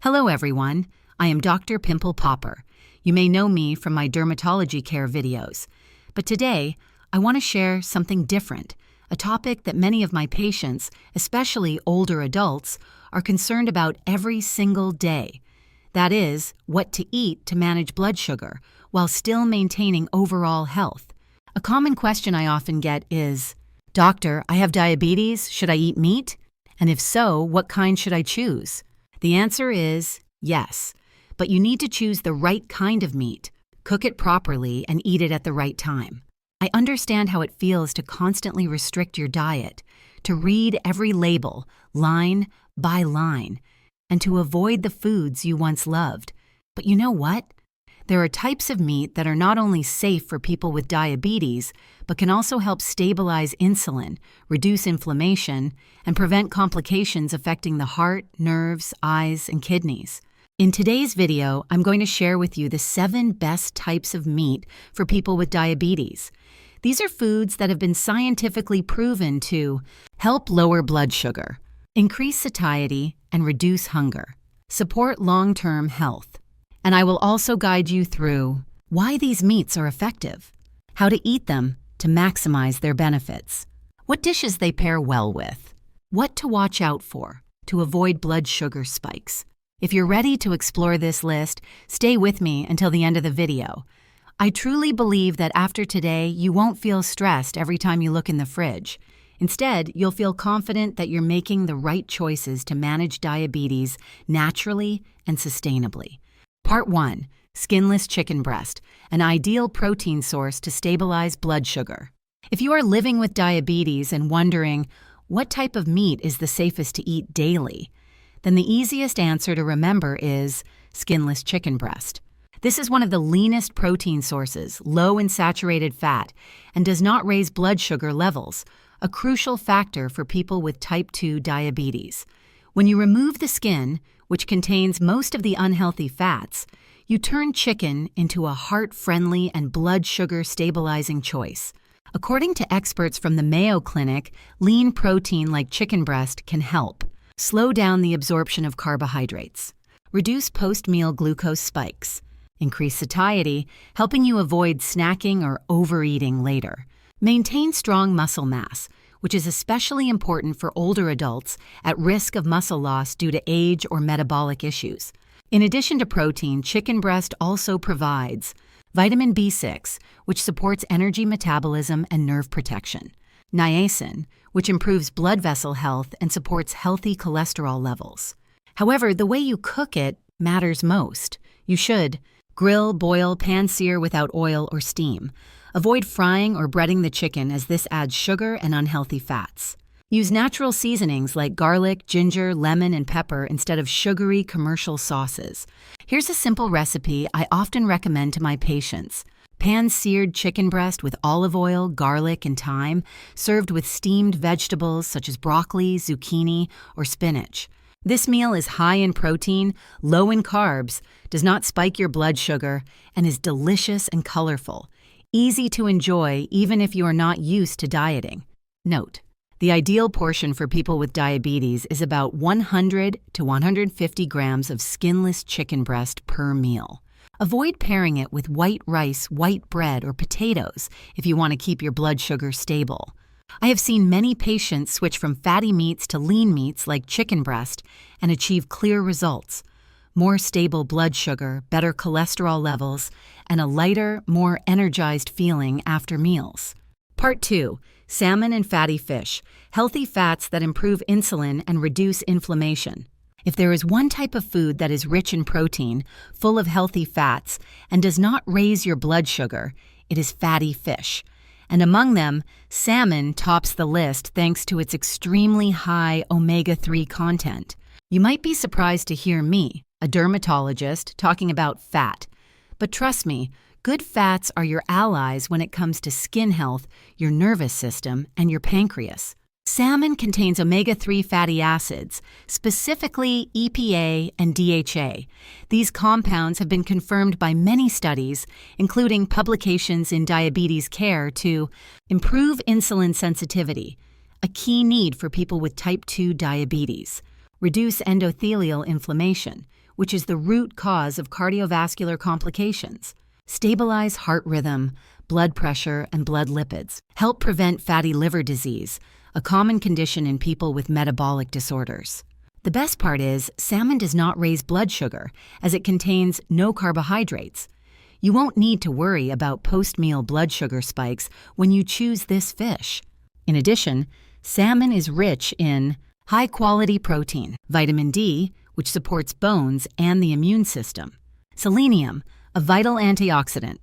Hello everyone, I am Dr. Pimple Popper. You may know me from my dermatology care videos, but today I want to share something different, a topic that many of my patients, especially older adults, are concerned about every single day. That is, what to eat to manage blood sugar while still maintaining overall health. A common question I often get is, "Doctor, I have diabetes, should I eat meat? And if so, what kind should I choose?" The answer is yes, but you need to choose the right kind of meat, cook it properly, and eat it at the right time. I understand how it feels to constantly restrict your diet, to read every label, line by line, and to avoid the foods you once loved. But you know what? There are types of meat that are not only safe for people with diabetes, but can also help stabilize insulin, reduce inflammation, and prevent complications affecting the heart, nerves, eyes, and kidneys. In today's video, I'm going to share with you the 7 best types of meat for people with diabetes. These are foods that have been scientifically proven to help lower blood sugar, increase satiety, and reduce hunger, support long-term health. And I will also guide you through why these meats are effective, how to eat them to maximize their benefits, what dishes they pair well with, what to watch out for to avoid blood sugar spikes. If you're ready to explore this list, stay with me until the end of the video. I truly believe that after today, you won't feel stressed every time you look in the fridge. Instead, you'll feel confident that you're making the right choices to manage diabetes naturally and sustainably. Part 1. Skinless chicken breast, an ideal protein source to stabilize blood sugar. If you are living with diabetes and wondering what type of meat is the safest to eat daily, then the easiest answer to remember is skinless chicken breast. This is one of the leanest protein sources, low in saturated fat, and does not raise blood sugar levels, a crucial factor for people with type 2 diabetes. When you remove the skin, which contains most of the unhealthy fats, you turn chicken into a heart-friendly and blood sugar-stabilizing choice. According to experts from the Mayo Clinic, lean protein like chicken breast can help slow down the absorption of carbohydrates, reduce post-meal glucose spikes, increase satiety, helping you avoid snacking or overeating later, maintain strong muscle mass, which is especially important for older adults at risk of muscle loss due to age or metabolic issues. In addition to protein, chicken breast also provides vitamin B6, which supports energy metabolism and nerve protection, niacin, which improves blood vessel health and supports healthy cholesterol levels. However, the way you cook it matters most. You should grill, boil, pan-sear without oil or steam. Avoid frying or breading the chicken as this adds sugar and unhealthy fats. Use natural seasonings like garlic, ginger, lemon, and pepper instead of sugary commercial sauces. Here's a simple recipe I often recommend to my patients. Pan-seared chicken breast with olive oil, garlic, and thyme, served with steamed vegetables such as broccoli, zucchini, or spinach. This meal is high in protein, low in carbs, does not spike your blood sugar, and is delicious and colorful. Easy to enjoy even if you are not used to dieting. Note: the ideal portion for people with diabetes is about 100 to 150 grams of skinless chicken breast per meal. Avoid pairing it with white rice, white bread, or potatoes if you want to keep your blood sugar stable. I have seen many patients switch from fatty meats to lean meats like chicken breast and achieve clear results: more stable blood sugar, better cholesterol levels, and a lighter, more energized feeling after meals. Part 2. Salmon and fatty fish, healthy fats that improve insulin and reduce inflammation. If there is one type of food that is rich in protein, full of healthy fats, and does not raise your blood sugar, it is fatty fish. And among them, salmon tops the list thanks to its extremely high omega-3 content. You might be surprised to hear me, a dermatologist, talking about fat. But trust me, good fats are your allies when it comes to skin health, your nervous system, and your pancreas. Salmon contains omega-3 fatty acids, specifically EPA and DHA. These compounds have been confirmed by many studies, including publications in Diabetes Care, to improve insulin sensitivity, a key need for people with type 2 diabetes, reduce endothelial inflammation, which is the root cause of cardiovascular complications. Stabilize heart rhythm, blood pressure, and blood lipids. Help prevent fatty liver disease, a common condition in people with metabolic disorders. The best part is, salmon does not raise blood sugar, as it contains no carbohydrates. You won't need to worry about post-meal blood sugar spikes when you choose this fish. In addition, salmon is rich in high-quality protein, vitamin D, which supports bones and the immune system, selenium, a vital antioxidant.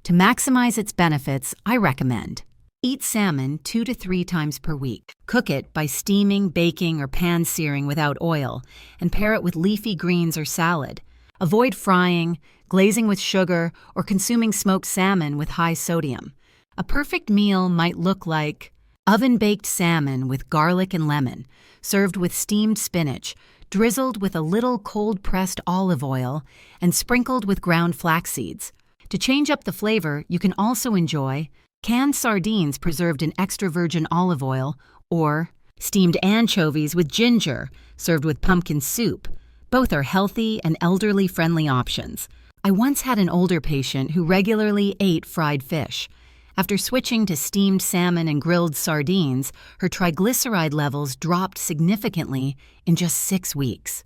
To maximize its benefits, I recommend: eat salmon 2 to 3 times per week. Cook it by steaming, baking, or pan-searing without oil, and pair it with leafy greens or salad. Avoid frying, glazing with sugar, or consuming smoked salmon with high sodium. A perfect meal might look like oven-baked salmon with garlic and lemon, served with steamed spinach, drizzled with a little cold-pressed olive oil, and sprinkled with ground flax seeds. To change up the flavor, you can also enjoy canned sardines preserved in extra virgin olive oil, or steamed anchovies with ginger, served with pumpkin soup. Both are healthy and elderly-friendly options. I once had an older patient who regularly ate fried fish. After switching to steamed salmon and grilled sardines, her triglyceride levels dropped significantly in just 6 weeks.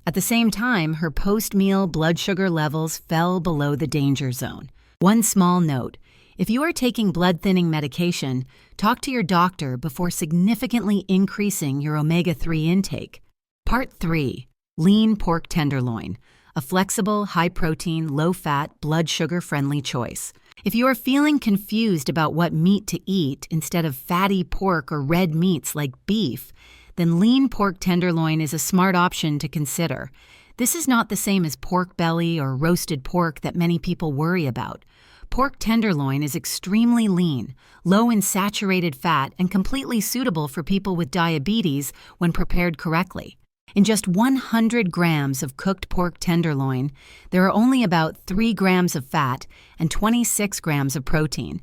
At the same time, her post-meal blood sugar levels fell below the danger zone. One small note: if you are taking blood-thinning medication, talk to your doctor before significantly increasing your omega-3 intake. Part 3. Lean pork tenderloin, a flexible, high-protein, low-fat, blood sugar-friendly choice. If you are feeling confused about what meat to eat instead of fatty pork or red meats like beef, then lean pork tenderloin is a smart option to consider. This is not the same as pork belly or roasted pork that many people worry about. Pork tenderloin is extremely lean, low in saturated fat, and completely suitable for people with diabetes when prepared correctly. In just 100 grams of cooked pork tenderloin, there are only about 3 grams of fat and 26 grams of protein.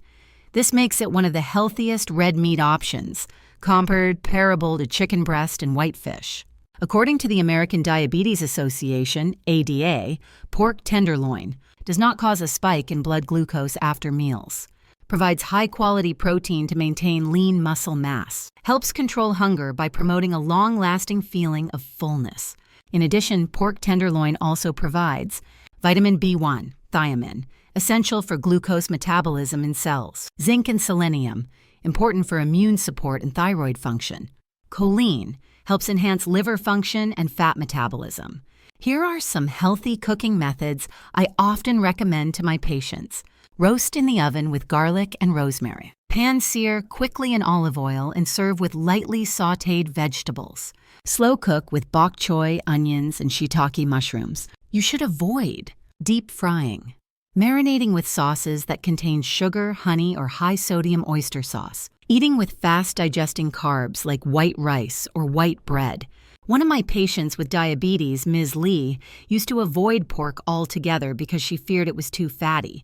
This makes it one of the healthiest red meat options, comparable to chicken breast and whitefish. According to the American Diabetes Association, ADA, pork tenderloin does not cause a spike in blood glucose after meals, provides high-quality protein to maintain lean muscle mass, helps control hunger by promoting a long-lasting feeling of fullness. In addition, pork tenderloin also provides vitamin B1, thiamine, essential for glucose metabolism in cells, zinc and selenium, important for immune support and thyroid function, choline, helps enhance liver function and fat metabolism. Here are some healthy cooking methods I often recommend to my patients. Roast in the oven with garlic and rosemary. Pan-sear quickly in olive oil and serve with lightly sautéed vegetables. Slow cook with bok choy, onions, and shiitake mushrooms. You should avoid deep frying. Marinating with sauces that contain sugar, honey, or high-sodium oyster sauce. Eating with fast-digesting carbs like white rice or white bread. One of my patients with diabetes, Ms. Lee, used to avoid pork altogether because she feared it was too fatty.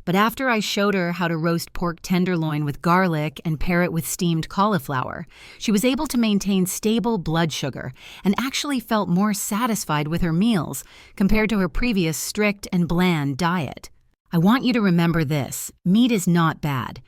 But after I showed her how to roast pork tenderloin with garlic and pair it with steamed cauliflower, she was able to maintain stable blood sugar and actually felt more satisfied with her meals compared to her previous strict and bland diet. I want you to remember this: meat is not bad.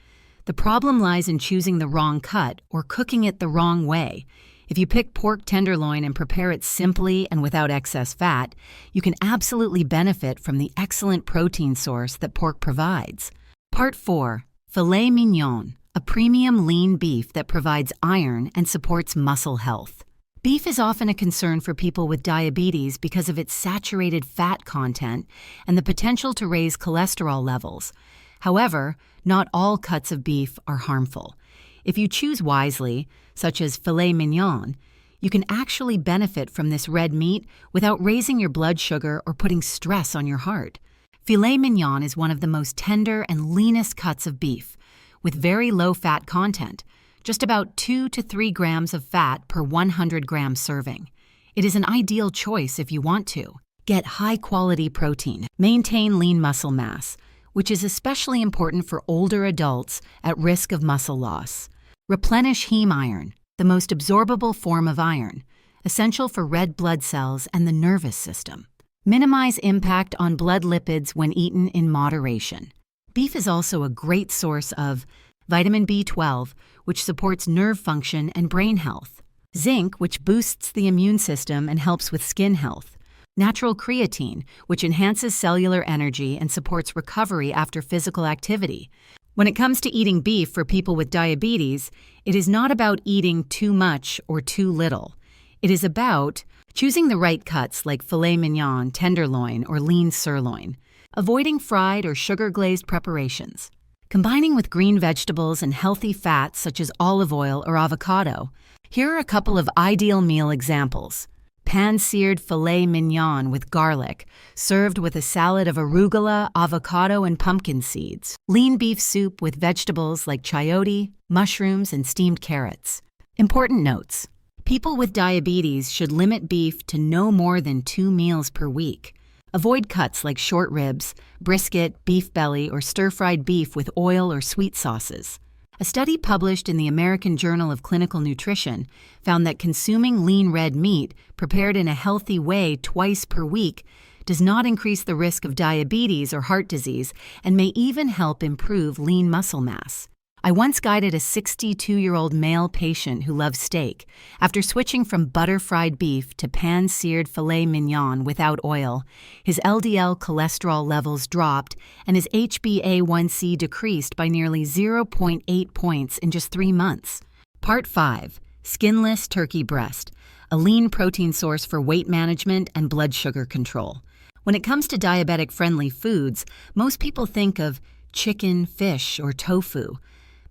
The problem lies in choosing the wrong cut or cooking it the wrong way. If you pick pork tenderloin and prepare it simply and without excess fat, you can absolutely benefit from the excellent protein source that pork provides. Part 4. Filet mignon, a premium lean beef that provides iron and supports muscle health. Beef is often a concern for people with diabetes because of its saturated fat content and the potential to raise cholesterol levels. However, not all cuts of beef are harmful. If you choose wisely, such as filet mignon, you can actually benefit from this red meat without raising your blood sugar or putting stress on your heart. Filet mignon is one of the most tender and leanest cuts of beef, with very low fat content, just about 2 to 3 grams of fat per 100 gram serving. It is an ideal choice if you want to. Get high-quality protein, maintain lean muscle mass, which is especially important for older adults at risk of muscle loss. Replenish heme iron, the most absorbable form of iron, essential for red blood cells and the nervous system. Minimize impact on blood lipids when eaten in moderation. Beef is also a great source of vitamin B12, which supports nerve function and brain health, zinc, which boosts the immune system and helps with skin health, natural creatine, which enhances cellular energy and supports recovery after physical activity. When it comes to eating beef for people with diabetes, it is not about eating too much or too little. It is about choosing the right cuts like filet mignon, tenderloin, or lean sirloin, avoiding fried or sugar-glazed preparations, combining with green vegetables and healthy fats such as olive oil or avocado. Here are a couple of ideal meal examples. Pan-seared filet mignon with garlic, served with a salad of arugula, avocado, and pumpkin seeds. Lean beef soup with vegetables like chayote, mushrooms, and steamed carrots. Important notes. People with diabetes should limit beef to no more than 2 meals per week. Avoid cuts like short ribs, brisket, beef belly, or stir-fried beef with oil or sweet sauces. A study published in the American Journal of Clinical Nutrition found that consuming lean red meat prepared in a healthy way twice per week does not increase the risk of diabetes or heart disease and may even help improve lean muscle mass. I once guided a 62-year-old male patient who loves steak. After switching from butter-fried beef to pan-seared filet mignon without oil, his LDL cholesterol levels dropped and his HbA1c decreased by nearly 0.8 points in just 3 months. Part 5. Skinless turkey breast, a lean protein source for weight management and blood sugar control. When it comes to diabetic-friendly foods, most people think of chicken, fish, or tofu.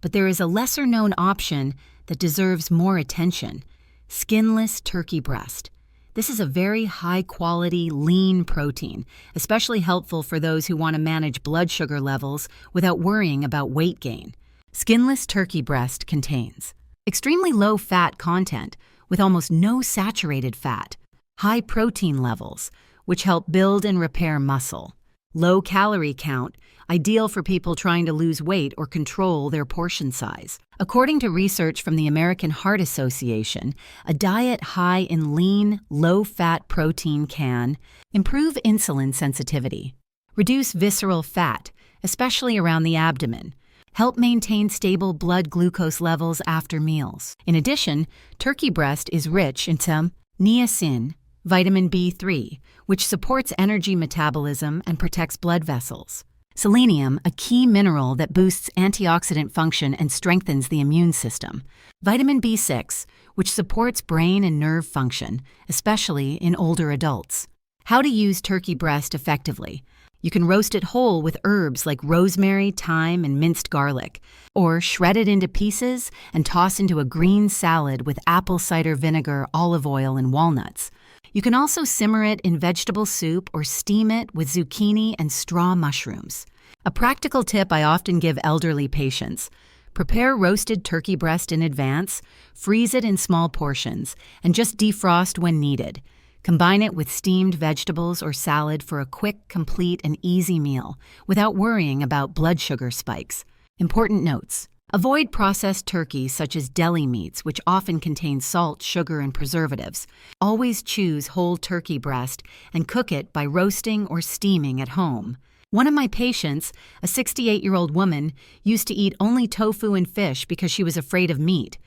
But there is a lesser-known option that deserves more attention: skinless turkey breast. This is a very high-quality, lean protein, especially helpful for those who want to manage blood sugar levels without worrying about weight gain. Skinless turkey breast contains extremely low fat content with almost no saturated fat, high protein levels, which help build and repair muscle, low calorie count, ideal for people trying to lose weight or control their portion size. According to research from the American Heart Association, a diet high in lean, low-fat protein can improve insulin sensitivity, reduce visceral fat, especially around the abdomen, help maintain stable blood glucose levels after meals. In addition, turkey breast is rich in some niacin, vitamin B3, which supports energy metabolism and protects blood vessels. Selenium, a key mineral that boosts antioxidant function and strengthens the immune system. Vitamin B6, which supports brain and nerve function, especially in older adults. How to use turkey breast effectively. You can roast it whole with herbs like rosemary, thyme, and minced garlic, or shred it into pieces and toss into a green salad with apple cider vinegar, olive oil, and walnuts. You can also simmer it in vegetable soup or steam it with zucchini and straw mushrooms. A practical tip I often give elderly patients: prepare roasted turkey breast in advance, freeze it in small portions, and just defrost when needed. Combine it with steamed vegetables or salad for a quick, complete, and easy meal without worrying about blood sugar spikes. Important notes. Avoid processed turkey such as deli meats, which often contain salt, sugar, and preservatives. Always choose whole turkey breast and cook it by roasting or steaming at home. One of my patients, a 68-year-old woman, used to eat only tofu and fish because she was afraid of meat.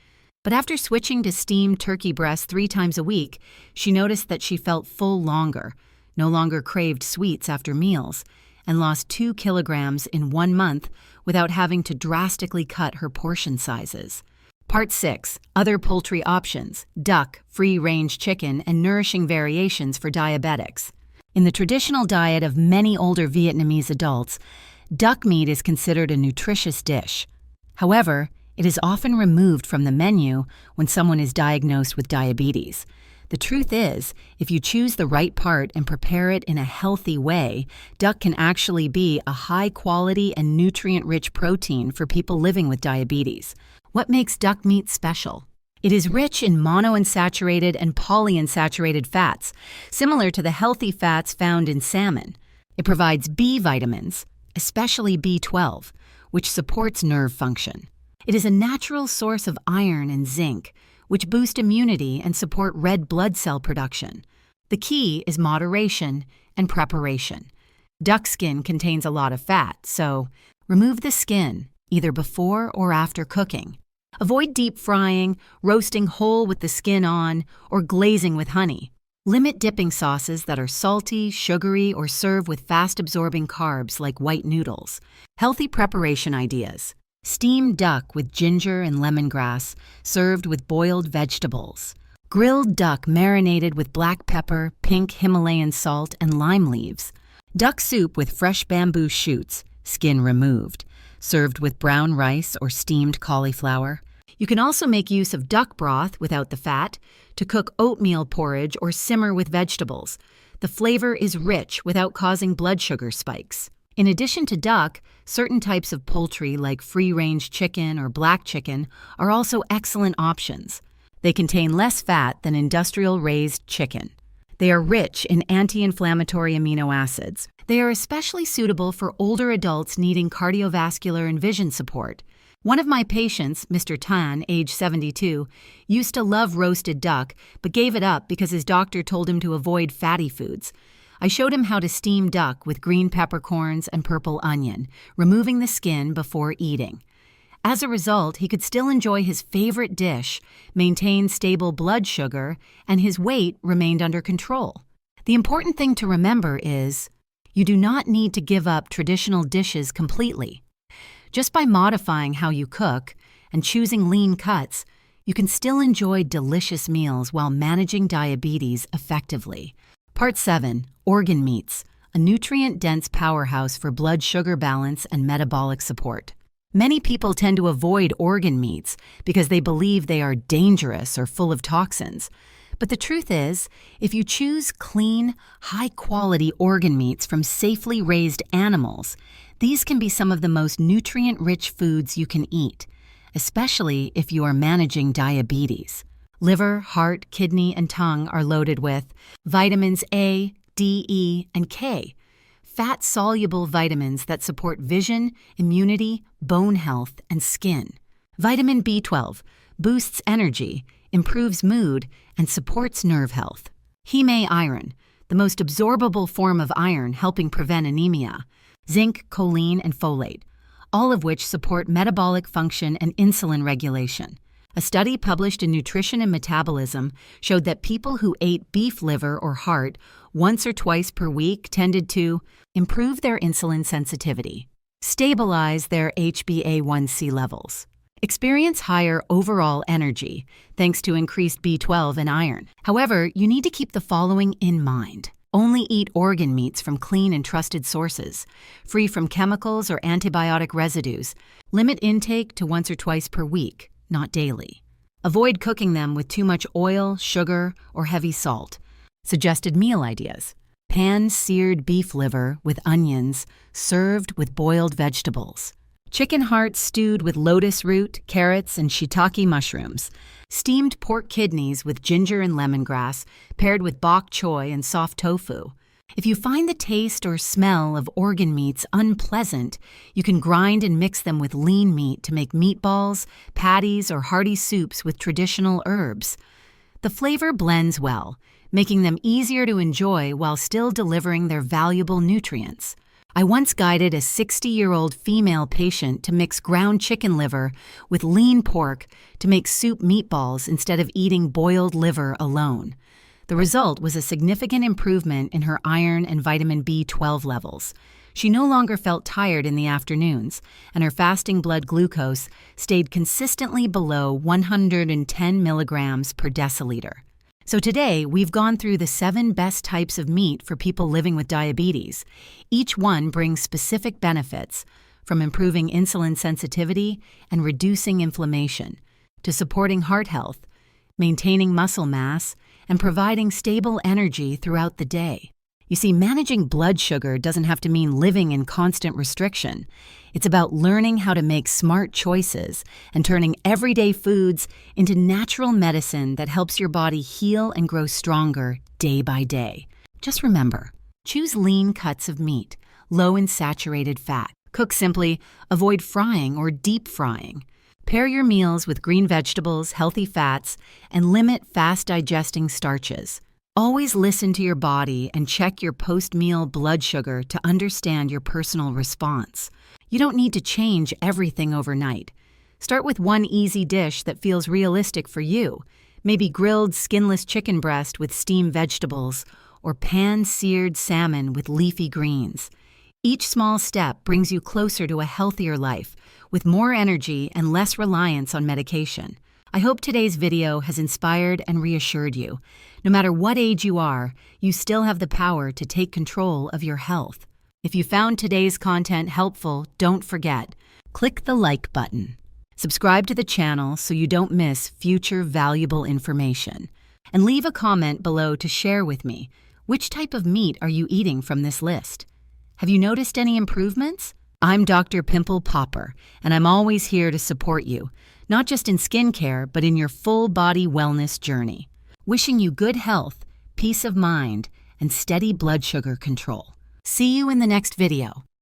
But after switching to steamed turkey breast 3 times a week, she noticed that she felt full longer, no longer craved sweets after meals, and lost 2 kilograms in 1 month without having to drastically cut her portion sizes. Part 6. Other poultry options: duck, free-range chicken, and nourishing variations for diabetics. In the traditional diet of many older Vietnamese adults, duck meat is considered a nutritious dish. However, it is often removed from the menu when someone is diagnosed with diabetes. The truth is, if you choose the right part and prepare it in a healthy way, duck can actually be a high-quality and nutrient-rich protein for people living with diabetes. What makes duck meat special? It is rich in monounsaturated and polyunsaturated fats, similar to the healthy fats found in salmon. It provides B vitamins, especially B12, which supports nerve function. It is a natural source of iron and zinc, which boost immunity and support red blood cell production. The key is moderation and preparation. Duck skin contains a lot of fat, so remove the skin either before or after cooking. Avoid deep frying, roasting whole with the skin on, or glazing with honey. Limit dipping sauces that are salty, sugary, or serve with fast-absorbing carbs like white noodles. Healthy preparation ideas. Steamed duck with ginger and lemongrass, served with boiled vegetables. Grilled duck marinated with black pepper, pink Himalayan salt, and lime leaves. Duck soup with fresh bamboo shoots, skin removed, served with brown rice or steamed cauliflower. You can also make use of duck broth without the fat to cook oatmeal porridge or simmer with vegetables. The flavor is rich without causing blood sugar spikes. In addition to duck, certain types of poultry like free-range chicken or black chicken are also excellent options. They contain less fat than industrial-raised chicken. They are rich in anti-inflammatory amino acids. They are especially suitable for older adults needing cardiovascular and vision support. One of my patients, Mr. Tan, age 72, used to love roasted duck but gave it up because his doctor told him to avoid fatty foods. I showed him how to steam duck with green peppercorns and purple onion, removing the skin before eating. As a result, he could still enjoy his favorite dish, maintain stable blood sugar, and his weight remained under control. The important thing to remember is, you do not need to give up traditional dishes completely. Just by modifying how you cook and choosing lean cuts, you can still enjoy delicious meals while managing diabetes effectively. Part 7. Organ meats, a nutrient-dense powerhouse for blood sugar balance and metabolic support. Many people tend to avoid organ meats because they believe they are dangerous or full of toxins. But the truth is, if you choose clean, high-quality organ meats from safely raised animals, these can be some of the most nutrient-rich foods you can eat, especially if you are managing diabetes. Liver, heart, kidney, and tongue are loaded with vitamins A, D, E, and K, fat-soluble vitamins that support vision, immunity, bone health, and skin. Vitamin B12 boosts energy, improves mood, and supports nerve health. Heme iron, the most absorbable form of iron helping prevent anemia. Zinc, choline, and folate, all of which support metabolic function and insulin regulation. A study published in Nutrition and Metabolism showed that people who ate beef liver or heart once or twice per week tended to improve their insulin sensitivity, stabilize their HbA1c levels, experience higher overall energy thanks to increased B12 and iron. However, you need to keep the following in mind. Only eat organ meats from clean and trusted sources, free from chemicals or antibiotic residues. Limit intake to once or twice per week, not daily. Avoid cooking them with too much oil, sugar, or heavy salt. Suggested meal ideas: pan-seared beef liver with onions, served with boiled vegetables. Chicken heart stewed with lotus root, carrots, and shiitake mushrooms. Steamed pork kidneys with ginger and lemongrass, paired with bok choy and soft tofu. If you find the taste or smell of organ meats unpleasant, you can grind and mix them with lean meat to make meatballs, patties, or hearty soups with traditional herbs. The flavor blends well, making them easier to enjoy while still delivering their valuable nutrients. I once guided a 60-year-old female patient to mix ground chicken liver with lean pork to make soup meatballs instead of eating boiled liver alone. The result was a significant improvement in her iron and vitamin B12 levels. She no longer felt tired in the afternoons, and her fasting blood glucose stayed consistently below 110 milligrams per deciliter. So today, we've gone through the 7 best types of meat for people living with diabetes. Each one brings specific benefits, from improving insulin sensitivity and reducing inflammation, to supporting heart health, maintaining muscle mass, and providing stable energy throughout the day. You see, managing blood sugar doesn't have to mean living in constant restriction. It's about learning how to make smart choices and turning everyday foods into natural medicine that helps your body heal and grow stronger day by day. Just remember, choose lean cuts of meat, low in saturated fat. Cook simply, avoid frying or deep frying. Pair your meals with green vegetables, healthy fats, and limit fast-digesting starches. Always listen to your body and check your post-meal blood sugar to understand your personal response. You don't need to change everything overnight. Start with one easy dish that feels realistic for you, maybe grilled skinless chicken breast with steamed vegetables or pan-seared salmon with leafy greens. Each small step brings you closer to a healthier life with more energy and less reliance on medication. I hope today's video has inspired and reassured you. No matter what age you are, you still have the power to take control of your health. If you found today's content helpful, don't forget, click the like button. Subscribe to the channel so you don't miss future valuable information. And leave a comment below to share with me, which type of meat are you eating from this list? Have you noticed any improvements? I'm Dr. Pimple Popper, and I'm always here to support you, not just in skincare, but in your full body wellness journey. Wishing you good health, peace of mind, and steady blood sugar control. See you in the next video.